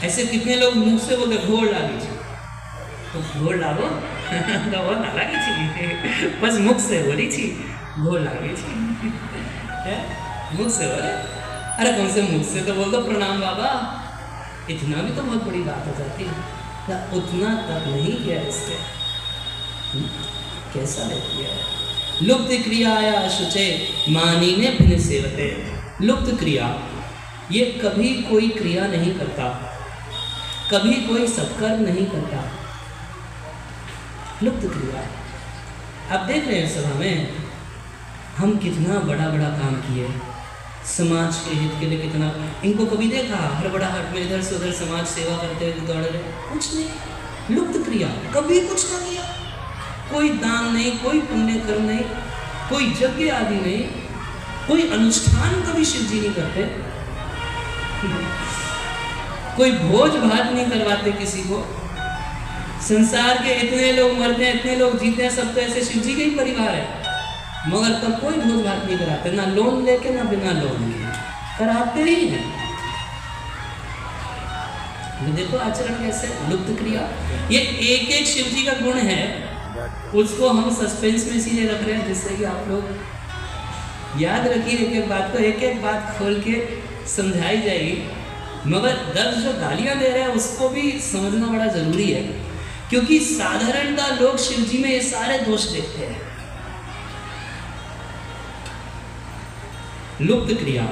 ऐसे कितने लोग मुंह से बोलते घोर लागी छी, तो घोर लागो तो वो ना लागी छी, बस मुख से बोली छी घोर लागी छी, मुख से बोले, अरे कौन से मुख से तो बोल दो प्रणाम बाबा, इतना भी तो बहुत बड़ी बात हो जाती है, या उतना तक नहीं किया इसके, कैसा नहीं किया है। लुप्त क्रियाया शुचे मानी ने भिन्न सेवते, लुप्त क्रिया ये कभी कोई क्रिया नहीं करता, कभी कोई सत्कर्म नहीं करता, लुप्त क्रिया। आप देख रहे हैं सभा में हम कितना बड़ा बड़ा काम किए, समाज के हित के लिए कितना, इनको कभी देखा हड़बड़ाहट में इधर से उधर समाज सेवा करते हुए दौड़ रहे, कुछ नहीं, लुप्त क्रिया, कभी कुछ ना किया, कोई दान नहीं, कोई पुण्य कर्म नहीं, कोई यज्ञ आदि नहीं, कोई अनुष्ठान कभी शिव जी नहीं करते, कोई भोज भात नहीं करवाते किसी को। संसार के इतने लोग मरते हैं, इतने लोग जीते हैं, सब तो ऐसे शिव जी के ही परिवार है, मगर तब कोई भोज भात नहीं कराते, ना लोन लेके ना बिना लोन के, कराते ही हैं। देखो आचरण कैसे, लुप्त क्रिया, ये एक एक शिव जी का गुण है, उसको हम सस्पेंस में इसीलिए रख रहे हैं जिससे कि आप लोग याद रखिए, एक एक बात को, एक एक बात खोल के समझाई जाएगी, मगर दर्द जो गालियां दे रहे हैं उसको भी समझना बड़ा जरूरी है, क्योंकि साधारणतः लोग शिव जी में ये सारे दोष देखते हैं। लुप्त क्रिया,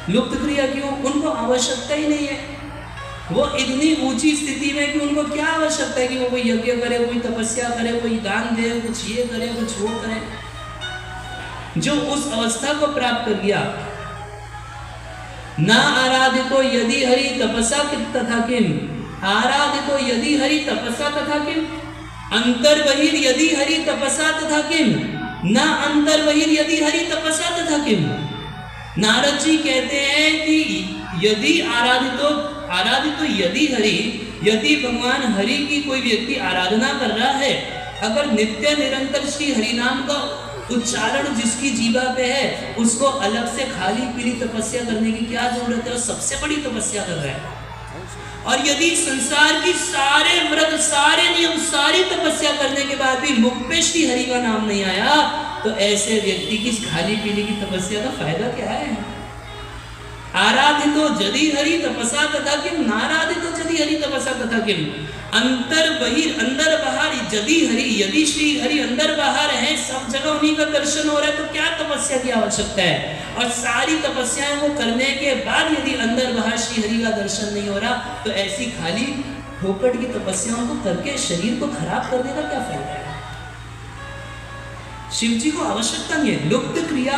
लुप्त क्रिया क्यों? उनको आवश्यकता ही नहीं है, वो इतनी ऊंची स्थिति में कि उनको क्या आवश्यकता है कि वो कोई यज्ञ करे, कोई तपस्या करे, कोई दान दे, कुछ ये करे, कुछ वो करे। जो उस अवस्था को प्राप्त कर गया, ना आराधितो यदि हरि तपसा तथा किम, आराधितो यदि हरि तपसा तथा किम, अंतर्बहिर यदि हरि तपसा तथा किम, ना अंतर्बहिर यदि हरि तपसा तथा किम। नारद जी कहते हैं कि यदि आराधितो यदि हरि, यदि भगवान हरि की कोई व्यक्ति आराधना कर रहा है, अगर नित्य निरंतर श्री हरि नाम का उच्चारण जिसकी जीवा पे है, उसको अलग से खाली पीली तपस्या करने की क्या जरूरत है? वो सबसे बड़ी तपस्या कर रहा है। और यदि संसार की सारे व्रत, सारे नियम, सारी तपस्या करने के बाद भी मुख पे श्री हरि का नाम नहीं आया, तो ऐसे व्यक्ति की खाली पीली की तपस्या का फायदा क्या है? आराधितो यदि हरि तपसा तथा किम, नाराधितो यदि हरि तपसा तथा किम। अंतर बहिर, अंदर बाहर यदि हरि, यदि श्री हरि अंदर बाहर है, सब जगह उन्हीं का दर्शन हो रहा है, तो क्या तपस्या की आवश्यकता है? और सारी तपस्याएं वो करने के बाद यदि अंदर बाहर श्री हरि का दर्शन नहीं हो रहा, तो ऐसी खाली फोकट की तपस्याओं को करके शरीर को खराब करने का क्या फायदा है? शिव जी को आवश्यकता नहीं है, लुप्त क्रिया।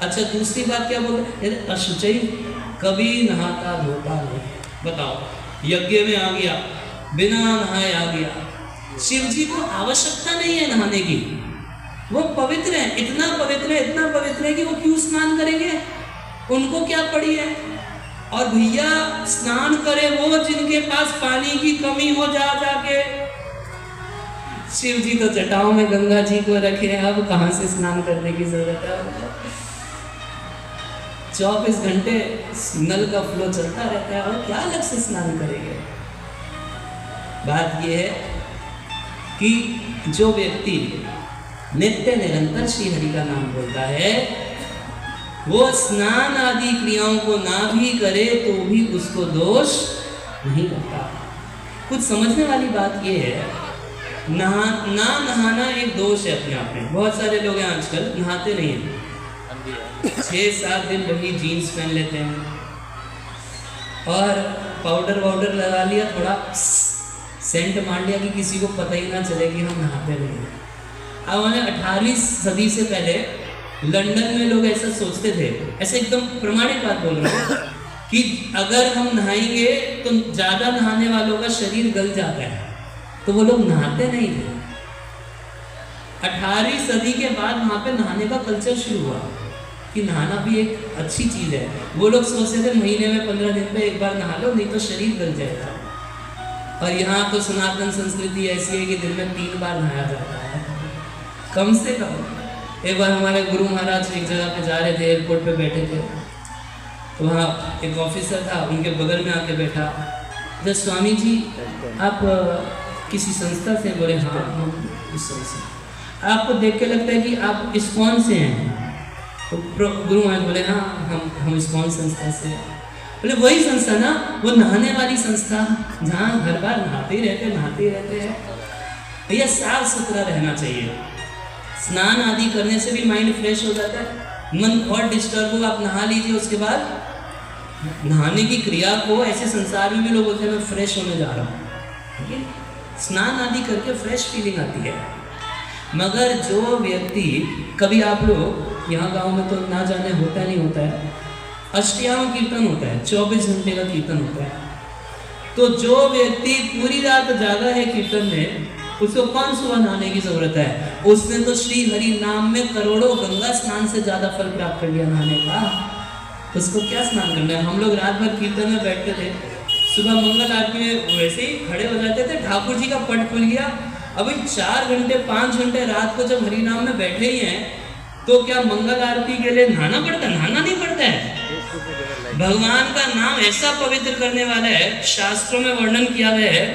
अच्छा, दूसरी बात क्या बोलते हैं? अशुचि, कभी नहाता धोता नहीं। बताओ, यज्ञ में आ गया, बिना नहाए आ गया, शिव जी को आवश्यकता नहीं है नहाने की, वो पवित्र है, इतना पवित्र है, इतना पवित्र है कि वो क्यों स्नान करेंगे? उनको क्या पड़ी है? और भैया स्नान करे वो जिनके पास पानी की कमी हो जाके। शिव जी तो जटाओं में गंगा जी को रखे, अब कहाँ से स्नान करने की जरूरत है? 24 घंटे नल का फ्लो चलता रहता है, और क्या अलग से स्नान करेंगे? बात यह है कि जो व्यक्ति नित्य निरंतर श्री हरि का नाम बोलता है, वो स्नान आदि क्रियाओं को ना भी करे तो भी उसको दोष नहीं लगता। कुछ समझने वाली बात यह है, ना नहाना एक दोष है अपने आप में। बहुत सारे लोग हैं आजकल नहाते नहीं हैं, 6-7 दिन वही जीन्स पहन लेते हैं और पाउडर वाउडर लगा लिया, थोड़ा सेंट मार लिया कि किसी को पता ही ना चले कि हम नहाते नहीं हैं। अब उन्हें 18वीं सदी से पहले लंदन में लोग ऐसा सोचते थे, ऐसे एकदम प्रमाणिक बात बोल रहा हूँ, कि अगर हम नहाएंगे तो ज़्यादा नहाने वालों का शरीर गल जाता है, तो वो लोग नहाते नहीं थे। 18वीं सदी के बाद वहाँ पे नहाने का कल्चर शुरू हुआ कि नहाना भी एक अच्छी चीज़ है। वो लोग सोचते थे महीने में 15 दिन पे एक बार नहा लो, नहीं तो शरीर गल जाएगा। और यहाँ तो सनातन संस्कृति ऐसी है कि दिन में 3 बार नहाया जाता है कम से कम। एक बार हमारे गुरु महाराज एक जगह पे जा रहे थे, एयरपोर्ट पे बैठे थे, तो वहाँ एक ऑफिसर था, उनके बगल में आके बैठा, तो स्वामी जी आप किसी संस्था से? बोले हाँ हम इस संस्था। आपको देख के लगता है कि आप इस्कॉन से हैं? तो गुरु महाराज बोले हाँ हम इस्कॉन संस्था से हैं। बोले वही संस्था ना, वो नहाने वाली संस्था जहाँ हर बार नहाते ही रहते हैं। भैया साफ सुथरा रहना चाहिए। स्नान आदि करने से भी माइंड फ्रेश हो जाता है। मन बहुत डिस्टर्ब हो, आप नहा लीजिए, उसके बाद नहाने की क्रिया को ऐसे संसार में भी लोग बोलते हैं मैं फ्रेश होने जा रहा हूँ, ठीक है। स्नान आदि करके फ्रेश फीलिंग आती है। मगर जो व्यक्ति, कभी आप लोग यहाँ गांव में तो ना जाने होता नहीं होता है, अष्टयाम कीर्तन होता है, 24 घंटे का कीर्तन होता है। तो जो व्यक्ति पूरी रात जागा है कीर्तन में, उसको कौन सुबह नहाने की जरूरत है? उसने तो श्री हरि नाम में करोड़ों गंगा स्नान से ज्यादा फल प्राप्त कर लिया नहाने का। उसको क्या स्नान करना है? हम लोग रात भर कीर्तन में बैठते थे, सुबह मंगल आरती में वैसे ही खड़े हो जाते थे, ठाकुर जी का पट खुल गया। अभी 4 घंटे 5 घंटे रात को जब हरि नाम में बैठे ही हैं, तो क्या मंगल आरती के लिए नहाना पड़ता है? नहाना नहीं पड़ता है। भगवान का नाम ऐसा पवित्र करने वाला है, शास्त्रों में वर्णन किया गया है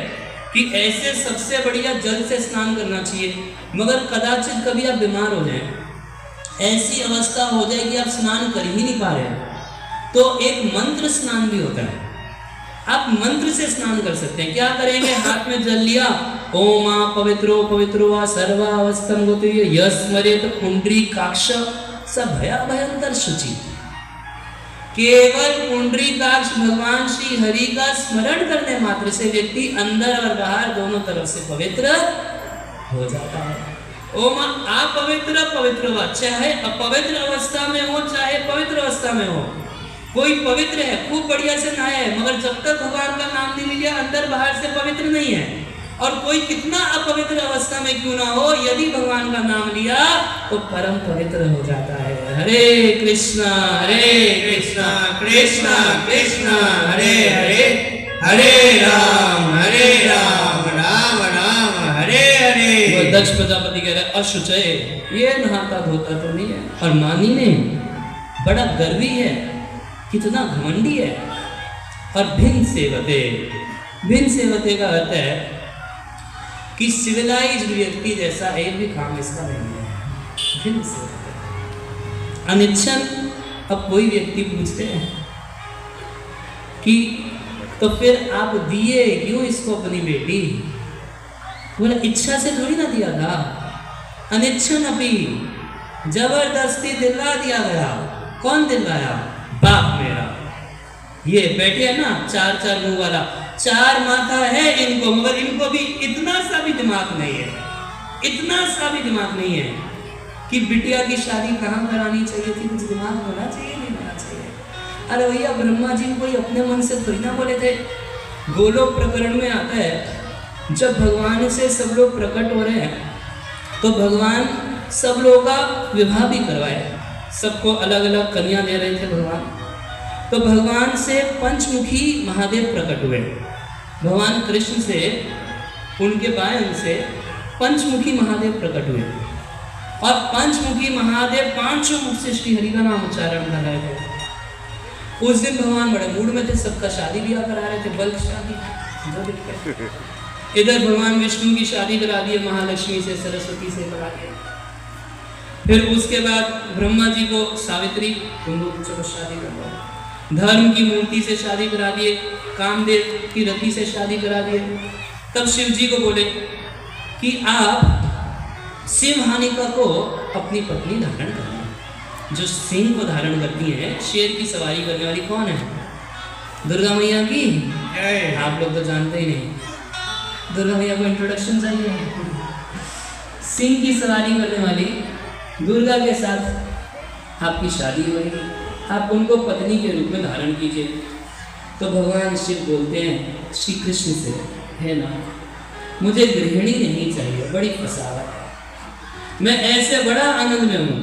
कि ऐसे सबसे बढ़िया जल से स्नान करना चाहिए। मगर कदाचित कभी आप बीमार हो जाएं, ऐसी अवस्था हो जाए कि आप स्नान कर ही नहीं पा रहे, तो एक मंत्र स्नान भी होता है। आप मंत्र से स्नान कर सकते हैं। क्या करेंगे? हाथ में जल लिया, ओम पवित्रो पवित्रो वा सर्वावस्थम गोत्रीय यस्मरेत पुंडरीकाक्ष स भयाभयंतर शुचि। केवल पुंडरीकाक्ष भगवान श्री हरि का स्मरण करने मात्र से व्यक्ति अंदर और बाहर दोनों तरफ से पवित्र हो जाता है। ओम अपवित्र पवित्र वा, चाहे अपवित्र अवस्था में हो चाहे पवित्र अवस्था में हो, कोई पवित्र है, खूब बढ़िया से नहाया है, मगर जब तक भगवान का नाम नहीं लिया अंदर बाहर से पवित्र नहीं है। और कोई कितना अपवित्र अवस्था में क्यों ना हो, यदि भगवान का नाम लिया तो परम पवित्र हो जाता है। हरे कृष्णा कृष्णा कृष्णा हरे हरे, हरे राम राम राम हरे हरे। दक्ष प्रजापति कह रहे अशुचय, ये नहाता धोता तो नहीं है। और मानी ने बड़ा गर्वी है, कितना घमंडी है। और भिन्न सेवते का अर्थ है कि सिविलाइज्ड व्यक्ति जैसा एक भी काम इसका नहीं है। भिन्न सेवते अनिच्छन। अब कोई व्यक्ति पूछते हैं कि तो फिर आप दिए क्यों इसको अपनी बेटी? बोला इच्छा से थोड़ी ना दिया था, अनिच्छन अभी जबरदस्ती दिलवा दिया गया। कौन दिलवाया? बाप मेरा। ये बैठे है ना 4 मुंह वाला, 4 माथा है इनको, मगर इनको भी इतना सा भी दिमाग नहीं है, इतना सा भी दिमाग नहीं है कि बिटिया की शादी कहाँ करानी चाहिए थी। कुछ दिमाग होना चाहिए, नहीं होना चाहिए। अरे भैया ब्रह्मा जी कोई अपने मन से थोड़ी ना बोले थे। गोलोक प्रकरण में आता है, जब भगवान से सब लोग प्रकट हो रहे हैं तो भगवान सब लोगों का विवाह भी करवाए, सबको अलग अलग कन्या दे रहे थे भगवान। तो भगवान से पंचमुखी महादेव प्रकट हुए। भगवान कृष्ण से, उनके बाएं से पंचमुखी महादेव प्रकट हुए। और पंचमुखी महादेव 5 मुख से श्री हरि का नाम उच्चारण कर रहे थे। उस दिन भगवान बड़े मूड में थे, सबका शादी ब्याह करा रहे थे, बल्क शादी। इधर भगवान विष्णु की शादी करा दी, महालक्ष्मी से, सरस्वती से करा दिया। फिर उसके बाद ब्रह्मा जी को सावित्री, तुम लोग चलो शादी करो। धर्म की मूर्ति से शादी करा दिए, कामदेव की रति से शादी करा दिए। तब शिव जी को बोले कि आप सिंहानिका को अपनी पत्नी धारण करना। जो सिंह को धारण करती है, शेर की सवारी करने वाली कौन है? दुर्गा मैया की। आप लोग तो जानते ही नहीं, दुर्गा मैया को इंट्रोडक्शन चाहिए। सिंह की सवारी करने वाली दुर्गा के साथ आपकी शादी होगी, आप उनको पत्नी के रूप में धारण कीजिए। तो भगवान शिव बोलते हैं श्री कृष्ण से, है ना, मुझे गृहिणी नहीं चाहिए, बड़ी फसावट है, मैं ऐसे बड़ा आनंद में हूँ,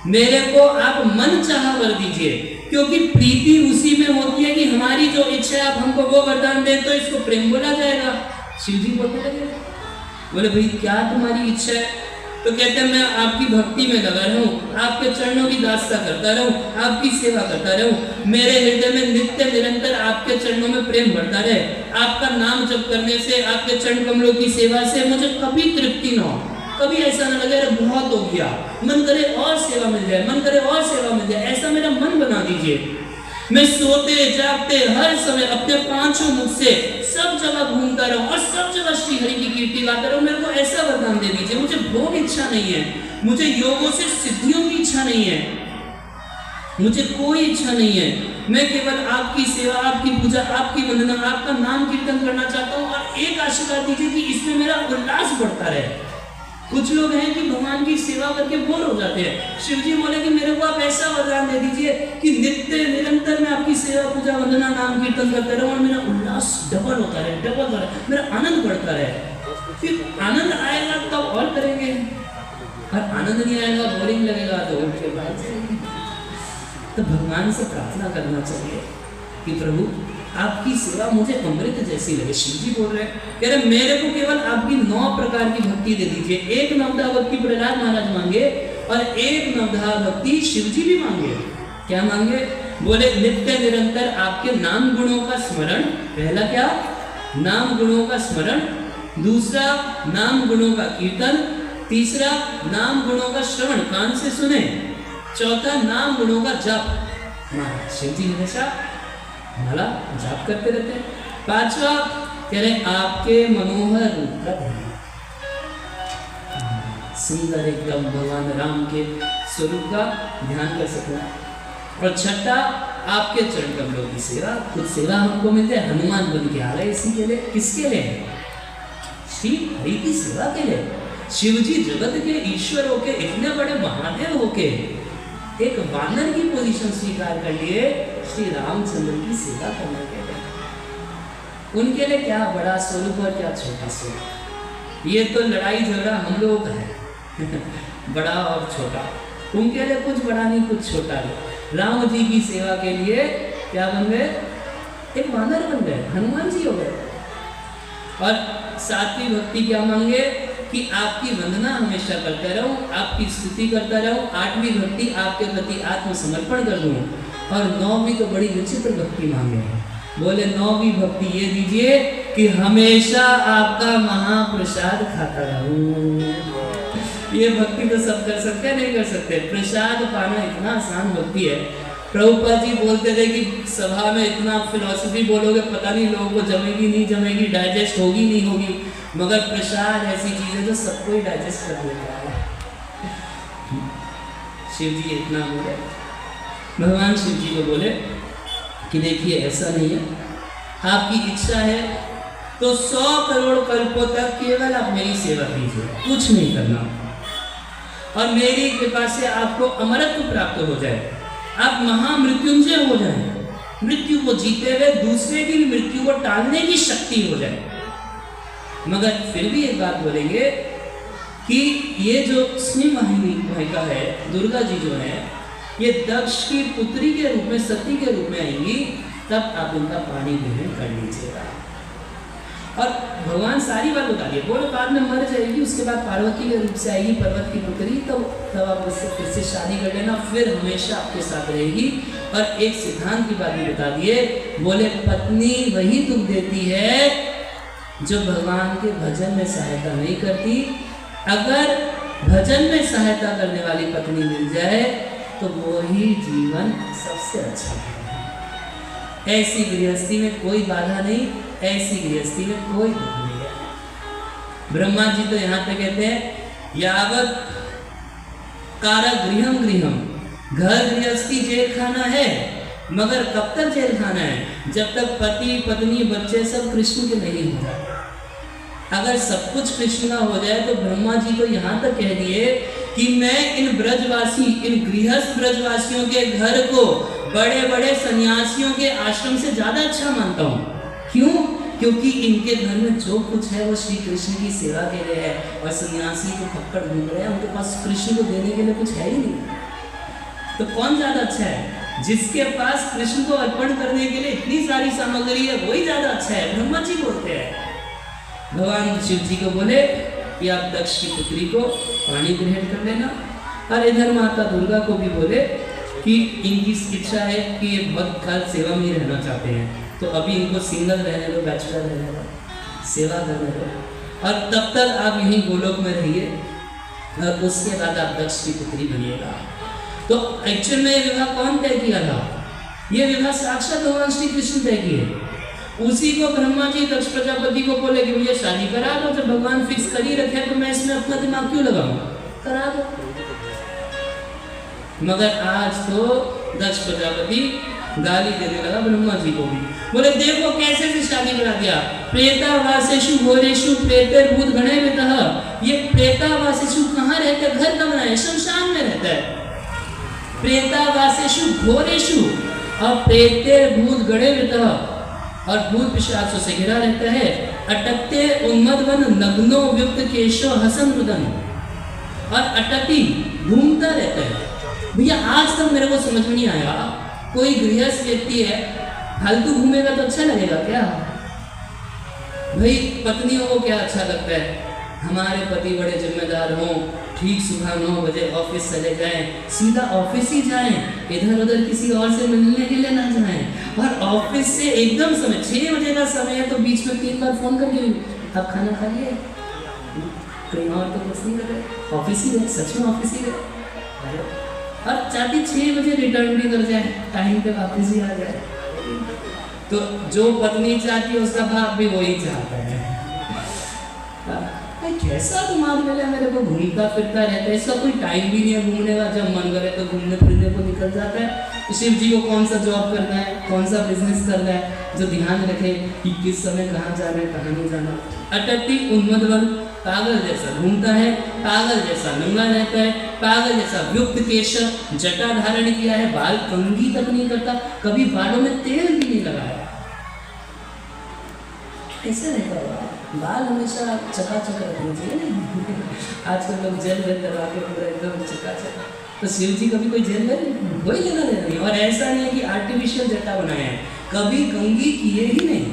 मेरे को आप मन चाहा वर दीजिए। क्योंकि प्रीति उसी में होती है कि हमारी जो इच्छा है आप हमको वो वरदान दें तो इसको प्रेम बोला जाएगा। शिव जी बोलने लगे, बोले भाई क्या तुम्हारी इच्छा है? तो कहते हैं मैं आपकी भक्ति में लगा रहूं, आपके चरणों की दास्ता करता रहूं, आपकी सेवा करता रहूं, मेरे हृदय में नित्य निरंतर आपके चरणों में प्रेम बढ़ता रहे, आपका नाम जप करने से, आपके चरण कमलों की सेवा से मुझे कभी तृप्ति न हो, कभी ऐसा ना लगे बहुत हो गया, मन करे और सेवा मिल जाए, मन करे और सेवा मिल जाए, ऐसा मेरा मन बना दीजिए। मैं सोते जागते हर समय अपने पांचों मुख से सब जगह घूमता रहूं और सब जगह श्री हरि की कीर्ति गाता रहूं। मेरे को ऐसा वरदान दे दीजिए। मुझे भोग इच्छा नहीं है, मुझे योगों से सिद्धियों की इच्छा नहीं है, मुझे कोई इच्छा नहीं है। मैं केवल आपकी सेवा, आपकी पूजा, आपकी वंदना, आपका नाम कीर्तन करना चाहता हूँ। और एक आशीर्वाद दीजिए कि इसमें मेरा उल्लास बढ़ता रहे। कुछ लोग हैं कि भगवान की सेवा करके बोर हो जाते हैं। शिव जी बोले कि मेरे को आप ऐसा वरदान दे दीजिए कि नित्य निरंतर मैं आपकी सेवा पूजा वंदना नाम कीर्तन करते रहूं और मेरा उल्लास डबल होता रहे, डबल होता रहे, मेरा आनंद बढ़ता रहे। फिर आनंद आएगा तब और करेंगे, और आनंद नहीं आएगा, बोरिंग लगेगा तो उठ के बैठ जाएंगे। तो भगवान से प्रार्थना करना चाहिए कि प्रभु आपकी सेवा मुझे अमृत जैसी लगे। शिव जी बोल रहे हैं, कह रहे मेरे को केवल आपकी 9 प्रकार की भक्ति दे दीजिए। एक नवधा भक्ति प्रहलाद महाराज मांगे और एक नवधा भक्ति शिव जी भी मांगे। क्या मांगे? बोले नित्य निरंतर आपके नाम गुणों का स्मरण। पहला क्या? नाम गुणों का स्मरण। दूसरा नाम गुणों का कीर्तन। तीसरा नाम गुणों का श्रवण, कान से सुने। चौथा नाम गुणों का जप। महाराज शिव जी हमेशा माला जाप करते रहते हैं। पांचवा कह रहे आपके मनोहर रूप का ध्यान, सुंदर एकदम भगवान राम के स्वरूप का ध्यान कर सकना। और छठा आपके चरण कमलों की सेवा। कुछ सेवा हमको मिल जाए, हनुमान बन के आ रहे इसी के लिए। किसके लिए? श्री हरि की सेवा के लिए। शिव जी जगत के ईश्वर होके, इतने बड़े महादेव होके एक वानर की पोजीशन स्वीकार कर लिए श्री रामचंद्र की सेवा करने के लिए। उनके लिए क्या बड़ा स्वरूप और क्या छोटा स्वरूप। ये तो लड़ाई झगड़ा हम लोगों का है बड़ा और छोटा। उनके लिए कुछ बड़ा नहीं, कुछ छोटा नहीं। राम जी की सेवा के लिए क्या बन गए? एक वानर बन गए, हनुमान जी हो गए। और सातवीं भक्ति क्या मांगे? कि आपकी वंदना हमेशा करता रहूं, आपकी स्तुति करता रहूं। आठवीं भक्ति आपके प्रति आत्मसमर्पण कर दूं। और नौवीं तो बड़ी विचित्र भक्ति मांगे। बोले नौवीं भक्ति ये दीजिए कि हमेशा आपका महाप्रसाद खाता रहूं। ये भक्ति तो सब कर सकते, नहीं कर सकते। प्रसाद पाना इतना आसान भक्ति है। प्रभुपाद जी बोलते थे कि सभा में इतना फिलॉसफी बोलोगे पता नहीं लोगों को जमेगी नहीं जमेगी, डाइजेस्ट होगी नहीं होगी, मगर प्रसाद ऐसी चीज है जो सबको ही डाइजेस्ट कर लेता है। शिव जी इतना बोले, भगवान शिव जी को बोले कि देखिए ऐसा नहीं है, आपकी इच्छा है तो 100 करोड़ कल्पों तक केवल आप मेरी सेवा कीजिए, कुछ नहीं करना, और मेरी कृपा से आपको अमरत्व प्राप्त हो जाए, आप महामृत्युंजय हो जाए, मृत्यु को जीते हुए दूसरे की मृत्यु को टालने की शक्ति हो जाए। मगर फिर भी एक बात बोलेंगे कि ये जो स्नेह वाहिका है, दुर्गा जी जो है, ये दक्ष की पुत्री के रूप में, सती के रूप में आएंगी, तब आप उनका पानी ग्रहण कर लीजिएगा। और भगवान सारी बात बता दिए, बोले बाद में मर जाएगी, उसके बाद पार्वती के रूप से आएगी पर्वत की पुत्री, तब आप उससे फिर से शादी कर लेना, फिर हमेशा आपके साथ रहेगी। और एक सिद्धांत की बात भी बता दिए, बोले पत्नी वही दुख देती है जो भगवान के भजन में सहायता नहीं करती। अगर भजन में सहायता करने वाली पत्नी मिल जाए तो वो ही जीवन सबसे अच्छा है। ऐसी गृहस्थी में कोई बाधा नहीं, ऐसी गृहस्थी में कोई दुख नहीं है। ब्रह्मा जी तो यहाँ पे कहते हैं यावत कारागृहम गृहम, घर गृहस्थी जेल खाना है, मगर कब तक जेल खाना है? जब तक पति पत्नी बच्चे सब कृष्ण के नहीं हो जाए। अगर सब कुछ कृष्ण का हो जाए तो ब्रह्मा जी तो यहाँ तक कह दिए कि मैं इन ब्रजवासी, इन गृहस्थ ब्रजवासियों के घर को बड़े बड़े सन्यासियों के आश्रम से ज्यादा अच्छा मानता हूँ। क्यों? क्योंकि इनके घर में जो कुछ है वो श्री कृष्ण की सेवा के लिए है, और सन्यासी तो पकड़ घूम रहे हैं, उनके पास कृष्ण को देने के लिए कुछ है ही नहीं। तो कौन ज्यादा अच्छा है? जिसके पास कृष्ण को अर्पण करने के लिए इतनी सारी सामग्री है वही ज्यादा अच्छा है, ब्रह्मा जी बोलते हैं। भगवान शिव जी को बोले कि आप दक्ष की पुत्री को पानी ग्रहण कर लेना। और इधर माता दुर्गा को भी बोले कि इनकी इच्छा है कि ये बहुत काल सेवा में ही रहना चाहते हैं, तो अभी इनको सिंगल रहने दो, बैचलर रहने दो, सेवा करने दो, और तब तक आप यहीं गोलोक में रहिए और उसके बाद आप दक्ष की पुत्री बनिएगा। तो एक्चुअल में ये विवाह कौन तय किया था? ये विवाह साक्षात भगवान श्री कृष्ण तय किए। उसी को ब्रह्मा जी दक्ष प्रजापति को बोले कि भैया शादी करा दो, जब भगवान फिक्स कर ही रखे तो मैं इसमें अपना दिमाग क्यों लगाऊं, करा दो। मगर आज तो दक्ष प्रजापति गाली देने लगा ब्रह्मा जी को भी, बोले देखो कैसे से शादी करा दिया। प्रेतावासेषु घोरेषु प्रेतैर्भूत गणैर्वितः, ये प्रेतावासेषु कहाँ रहता है? घर कहाँ है? शमशान में रहता है। प्रेतावासेषु घोरेषु और प्रेतैर्भूत गणैर्वितः, और भूत पिशाचों से घिरा रहता है। अटकते उन्मदवन नग्नो व्युक्त केशो हसन रुदन, और अटकी घूमता रहता है। भैया आज तक मेरे को समझ में नहीं आया, कोई गृहस्थ व्यक्ति है फालतू घूमेगा तो अच्छा लगेगा क्या? भाई पत्नियों को क्या अच्छा लगता है? हमारे पति बड़े जिम्मेदार हों, ठीक सुबह 9 बजे ऑफिस चले जाएं, सीधा ऑफिस ही जाएं, इधर उधर किसी और से मिलने के लिए ना जाएं, और ऑफिस से एकदम समय 6 बजे का समय है तो बीच में 3 बार फोन करके आप खाना खा लिए, कहीं और तो कुछ नहीं कर रहे, ऑफिस ही गए, सच में ऑफिस ही गए, और चाहती 6 बजे रिटर्न भी कर जाए, टाइम पे वापस ही आ जाए। तो जो पत्नी चाहती है उसका बाप भी वही चाहता है। कैसा दिमाग मिला मेरे को, घूमता फिरता रहता है, इसका कोई टाइम भी नहीं है घूमने का, जब मन करे तो घूमने फिरने को निकल जाता है। तो शिव जी को कौन सा जॉब करना है, कौन सा बिजनेस करना है, जो ध्यान रखे कि किस समय कहाँ जाना है, कहाँ नहीं जाना। अटकती उन्मदवन, पागल जैसा घूमता है, पागल जैसा नंगा रहता है, पागल जैसा व्युक्त केश, जटा धारण किया है, बाल कंघी तक नहीं करता, कभी बालों में तेल भी नहीं लगाया। कैसे रहता है? बाल हमेशा चकाचक रखने चाहिए। आजकल लोग जेल वेल लगा के पूरा एकदम चकाचक, तो शिव जी कभी कोई जेल वेल कोई लेना देना नहीं। और ऐसा नहीं है कि आर्टिफिशियल जटा बनाए हैं, कभी कंघी किए ही नहीं,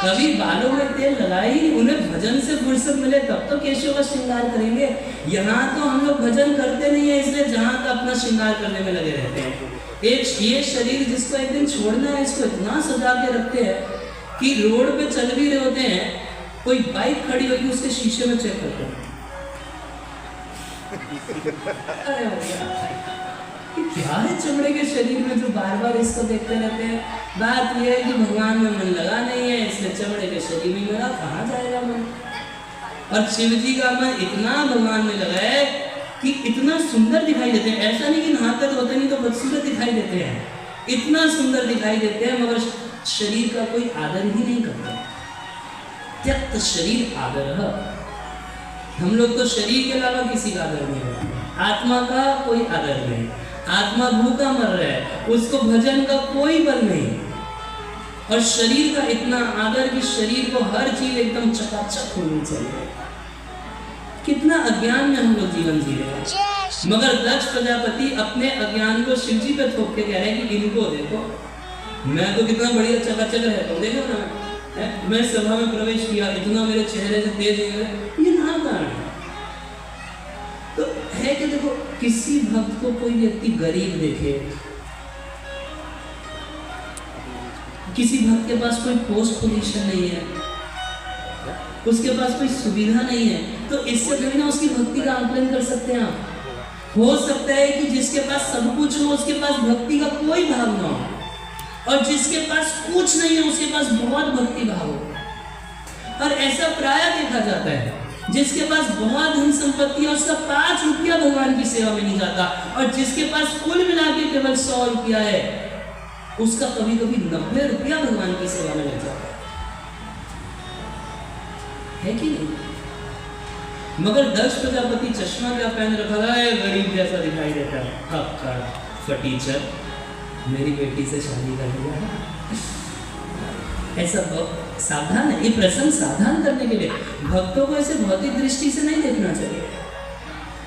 कभी बालों में तेल लगाए ही नहीं। उन्हें भजन से फुर्सत मिले तब तो केशों का श्रृंगार करेंगे। यहाँ तो हम लोग भजन करते नहीं है, इसलिए जहाँ का अपना श्रृंगार करने में लगे रहते हैं। एक ये शरीर जिसको एक दिन छोड़ना है, इसको इतना सजा के रखते हैं कि रोड पे चल भी रहे होते हैं, कोई बाइक खड़ी होगी उसके शीशे में चेक करते हैं, अरे क्या है चमड़े के शरीर में जो बार बार इसको देखते रहते हैं। बात यह है कि भगवान में मन लगा नहीं है, इसलिए चमड़े के शरीर में लगा, कहाँ जाएगा मन। और शिव जी का मन इतना भगवान में लगा है कि इतना सुंदर दिखाई देते हैं। ऐसा नहीं कि नहाते धोते नहीं तो बदसूरत दिखाई देते हैं, इतना सुंदर दिखाई देते हैं, मगर शरीर का कोई आदर ही नहीं करता। त्यक्त शरीर आदर है। हम लोग तो शरीर के अलावा किसी का आदर नहीं करते, आत्मा का कोई आदर नहीं। आत्मा भूखा मर रहा है, उसको भजन का कोई बल नहीं। और शरीर का इतना आदर कि शरीर को हर चीज एकदम चकाचक होनी चाहिए। कितना अज्ञान में हम लोग जीवन जी रहे हैं। मगर दक्ष प्रजापति अपने अज्ञान को शिव जी पे थोप के कह रहे हैं कि इनको देखो, मैं तो कितना बढ़िया चकाचक रहता हूँ, देखो ना, मैं सभा में प्रवेश किया, इतना मेरे चेहरे से तेज है, ये नाम कारण है। तो है कि देखो, किसी भक्त को कोई व्यक्ति गरीब देखे, किसी भक्त के पास कोई पोस्ट पोजीशन नहीं है, उसके पास कोई सुविधा नहीं है, तो इससे कभी ना उसकी भक्ति का आकलन कर सकते हैं आप। हो सकता है कि जिसके पास सब कुछ हो उसके पास भक्ति का कोई भाव ना हो, और जिसके पास कुछ नहीं है उसके पास बहुत भक्ति भाव हो। और ऐसा प्राय देखा जाता है, जिसके पास बहुत धन संपत्ति है उसका 5 रुपया भगवान की सेवा में नहीं जाता, और जिसके पास कुल मिला के केवल 100 रुपया है उसका कभी कभी 90 रुपया भगवान की सेवा में लग जाता है कि नहीं? मगर दक्ष प्रजापति चश्मा क्या पहन रखा है, गरीब जैसा दिखाई देता है, फटीचर, मेरी बेटी से शादी कर लिया। ऐसा बहुत सावधान है, ये प्रसंग सावधान करने के लिए। भक्तों को ऐसे भौतिक दृष्टि से नहीं देखना चाहिए।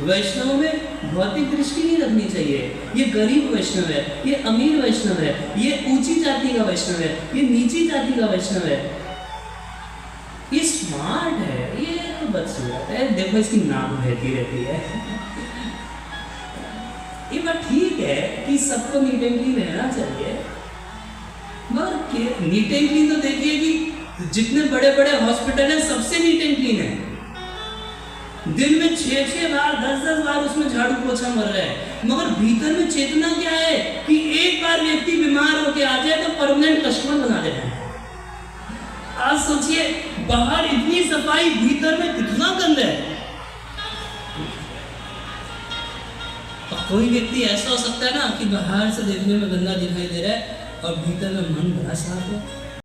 वैष्णव में भौतिक दृष्टि नहीं रखनी चाहिए। ये गरीब वैष्णव है, ये अमीर वैष्णव है, ये ऊंची जाति का वैष्णव है, ये नीची जाति का वैष्णव है, ये स्मार्ट है, ये बदसूरत है, देखो इसकी नाक बहती रहती है। ये बात ठीक है कि सबको नीट एंड क्लीन रहना चाहिए, मगर नीट एंड क्लीन तो देखिए कि जितने बड़े बड़े हॉस्पिटल हैं सबसे नीट एंड क्लीन है। दिन में 6-6 बार 10-10 बार उसमें झाड़ू पोछा मर रहा है, मगर भीतर में चेतना क्या है कि एक बार व्यक्ति बीमार होके आ जाए तो परमानेंट कस्टमर बना देना है। आज सोचिए बाहर इतनी सफाई, भीतर में कितना गंद है। कोई व्यक्ति ऐसा हो सकता है ना कि बाहर से देखने में गंदा दिखाई दे रहा है और भीतर में मन बड़ा साफ है।